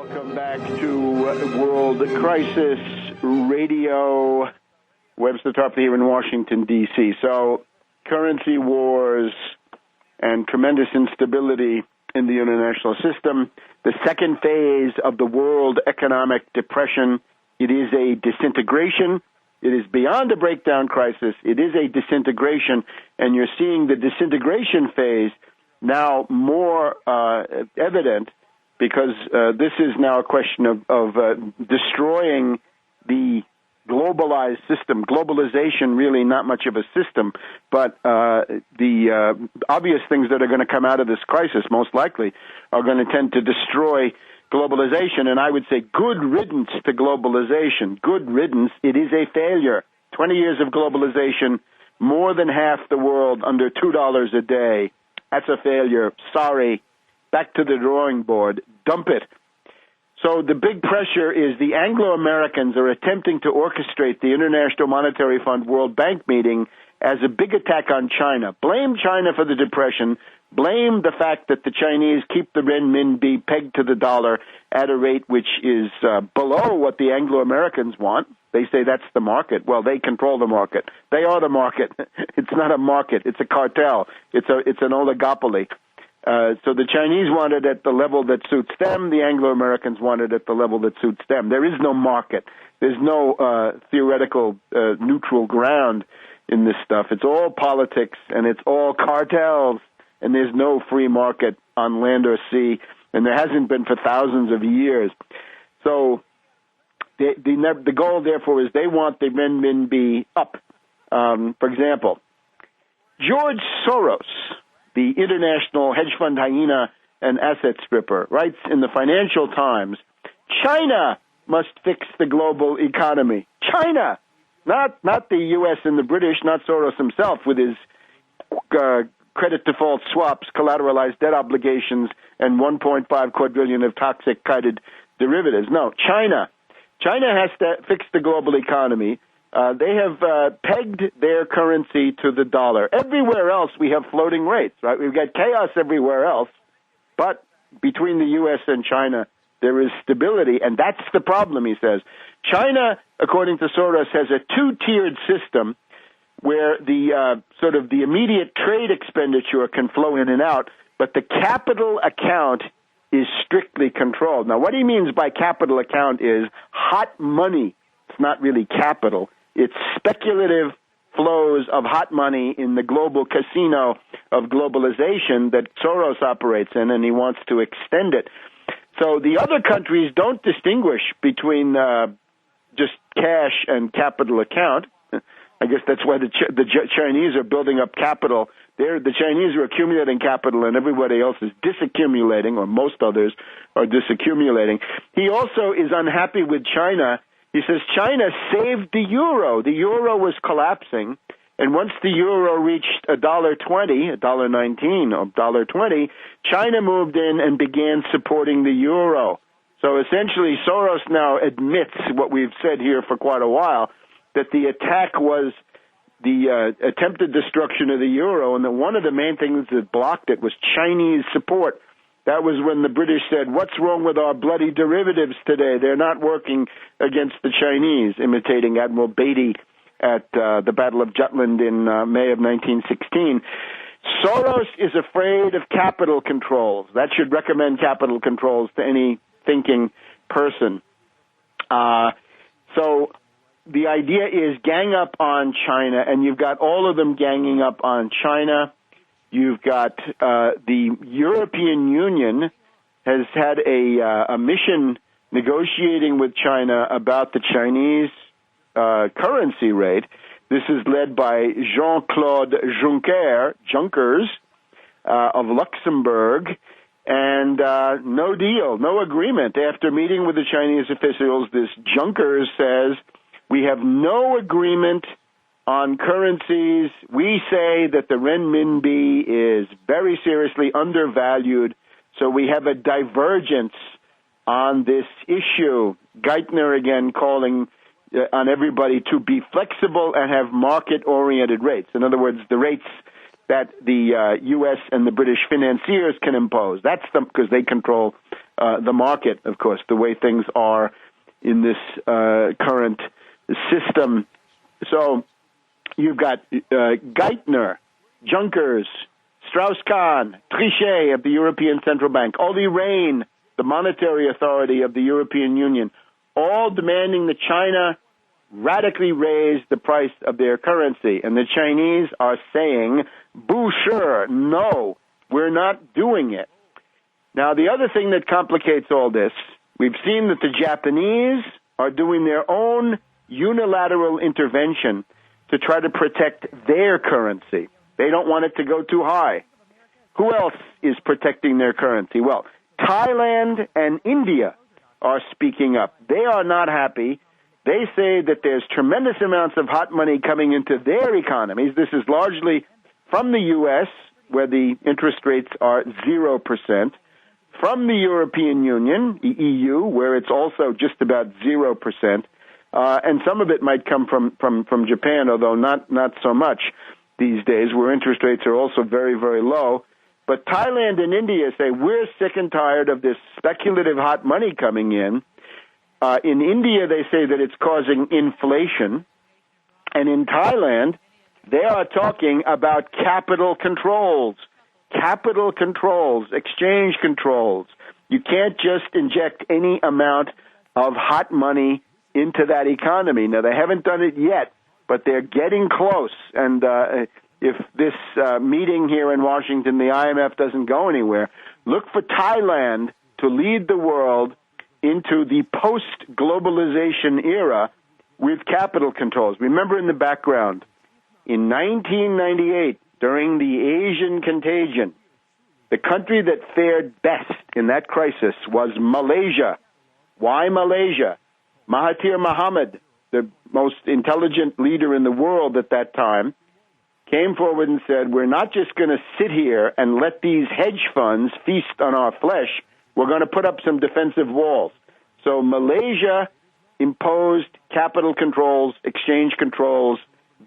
Welcome back to World Crisis Radio. Webster, Tarpley here in Washington, D.C. So, currency wars and tremendous instability in the international system. The second phase of the world economic depression. It is a disintegration. It is beyond a breakdown crisis. It is a disintegration, and you're seeing the disintegration phase now more evident because this is now a question of destroying the globalized system. Globalization really not much of a system, but the obvious things that are going to come out of this crisis most likely are going to tend to destroy globalization, and I would say good riddance to globalization. Good riddance. It is a failure. 20 years of globalization, more than half the world under $2 a day. That's a failure. Sorry. Back to the drawing board. Dump it. So the big pressure is the Anglo-Americans are attempting to orchestrate the International Monetary Fund World Bank meeting as a big attack on China. Blame China for the depression. Blame the fact that the Chinese keep the renminbi pegged to the dollar at a rate which is below what the Anglo-Americans want. They say that's the market. Well, they control the market. They are the market. It's not a market. It's a cartel. It's an oligopoly. So the Chinese want it at the level that suits them. The Anglo-Americans want it at the level that suits them. There is no market. There's no theoretical neutral ground in this stuff. It's all politics, and it's all cartels, and there's no free market on land or sea, and there hasn't been for thousands of years. So the goal, therefore, is they want the renminbi up. For example, George Soros, the international hedge fund hyena and asset stripper, writes in the Financial Times, China must fix the global economy. China, not the U.S. and the British, not Soros himself with his credit default swaps, collateralized debt obligations, and 1.5 quadrillion of toxic kited derivatives. No, China. China has to fix the global economy. They have pegged their currency to the dollar. Everywhere else, we have floating rates, right? We've got chaos everywhere else, but between the U.S. and China, there is stability, and that's the problem, he says. China, according to Soros, has a two-tiered system where the sort of the immediate trade expenditure can flow in and out, but the capital account is strictly controlled. Now, what he means by capital account is hot money. It's not really capital. It's speculative flows of hot money in the global casino of globalization that Soros operates in, and he wants to extend it. So the other countries don't distinguish between just cash and capital account. I guess that's why the Chinese are building up capital. The Chinese are accumulating capital, and everybody else is disaccumulating, or most others are disaccumulating. He also is unhappy with China. He says China saved the euro. The euro was collapsing, and once the euro reached $1.20, $1.19, or $1.20, China moved in and began supporting the euro. So essentially, Soros now admits what we've said here for quite a while, that the attack was the attempted destruction of the euro, and that one of the main things that blocked it was Chinese support. That was when the British said, what's wrong with our bloody derivatives today? They're not working against the Chinese, imitating Admiral Beatty at the Battle of Jutland in May of 1916. Soros is afraid of capital controls. That should recommend capital controls to any thinking person. So the idea is gang up on China, and you've got all of them ganging up on China. You've got the European Union has had a mission negotiating with China about the Chinese currency rate. This is led by Jean-Claude Junckers of Luxembourg, and no deal, no agreement. After meeting with the Chinese officials, this Junckers says, we have no agreement on currencies. We say that the renminbi is very seriously undervalued, so we have a divergence on this issue. Geithner again calling on everybody to be flexible and have market-oriented rates. In other words, the rates that the U.S. and the British financiers can impose. That's them because they control the market, of course, the way things are in this current system. So you've got Geithner, Junkers, Strauss-Kahn, Trichet of the European Central Bank, Olli Rehn, the monetary authority of the European Union, all demanding that China radically raise the price of their currency. And the Chinese are saying, boo-sure, no, we're not doing it. Now, the other thing that complicates all this, we've seen that the Japanese are doing their own unilateral intervention to try to protect their currency. They don't want it to go too high. Who else is protecting their currency? Well, Thailand and India are speaking up. They are not happy. They say that there's tremendous amounts of hot money coming into their economies. This is largely from the U.S., where the interest rates are 0%, from the European Union, the EU, where it's also just about 0%, and some of it might come from Japan, although not so much these days, where interest rates are also very, very low. But Thailand and India say, we're sick and tired of this speculative hot money coming in. In India, they say that it's causing inflation. And in Thailand, they are talking about capital controls, exchange controls. You can't just inject any amount of hot money into that economy. Now, they haven't done it yet, but they're getting close. And if this meeting here in Washington, the IMF, doesn't go anywhere, look for Thailand to lead the world into the post-globalization era with capital controls. Remember in the background, in 1998, during the Asian contagion, the country that fared best in that crisis was Malaysia. Why Malaysia? Mahathir Mohamad, the most intelligent leader in the world at that time, came forward and said, we're not just going to sit here and let these hedge funds feast on our flesh. We're going to put up some defensive walls. So Malaysia imposed capital controls, exchange controls,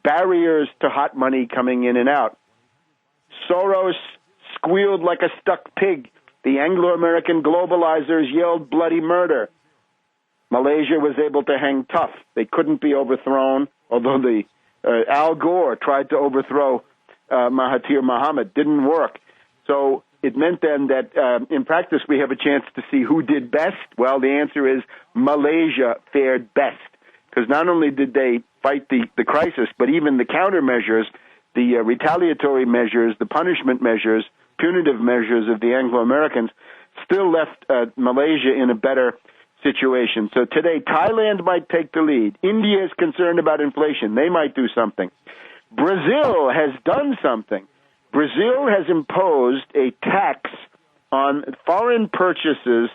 barriers to hot money coming in and out. Soros squealed like a stuck pig. The Anglo-American globalizers yelled bloody murder. Malaysia was able to hang tough. They couldn't be overthrown, although Al Gore tried to overthrow Mahathir Mohamad. Didn't work. So it meant then that in practice we have a chance to see who did best. Well, the answer is Malaysia fared best, because not only did they fight the crisis, but even the countermeasures, the retaliatory measures, the punishment measures, punitive measures of the Anglo-Americans still left Malaysia in a better situation. So today, Thailand might take the lead. India is concerned about inflation. They might do something. Brazil has done something. Brazil has imposed a tax on foreign purchases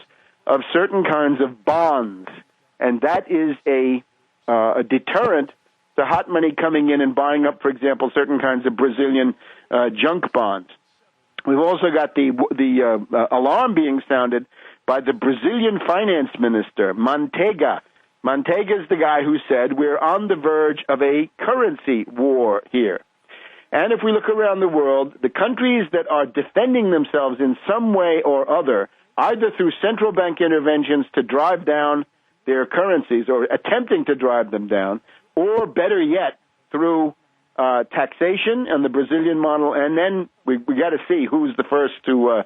of certain kinds of bonds, and that is a deterrent to hot money coming in and buying up, for example, certain kinds of Brazilian junk bonds. We've also got the alarm being sounded by the Brazilian finance minister, Manteiga. Manteiga is the guy who said we're on the verge of a currency war here. And if we look around the world, the countries that are defending themselves in some way or other, either through central bank interventions to drive down their currencies or attempting to drive them down, or better yet, through taxation and the Brazilian model, and then we got to see who's the first to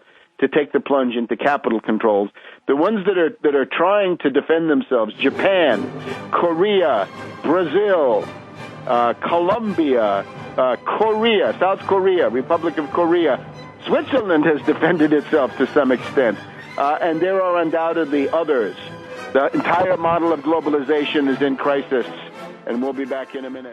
take the plunge into capital controls. The ones that are trying to defend themselves: Japan, Korea, Brazil, Colombia, Korea, South Korea, Republic of Korea. Switzerland has defended itself to some extent, and there are undoubtedly others. The entire model of globalization is in crisis, and we'll be back in a minute.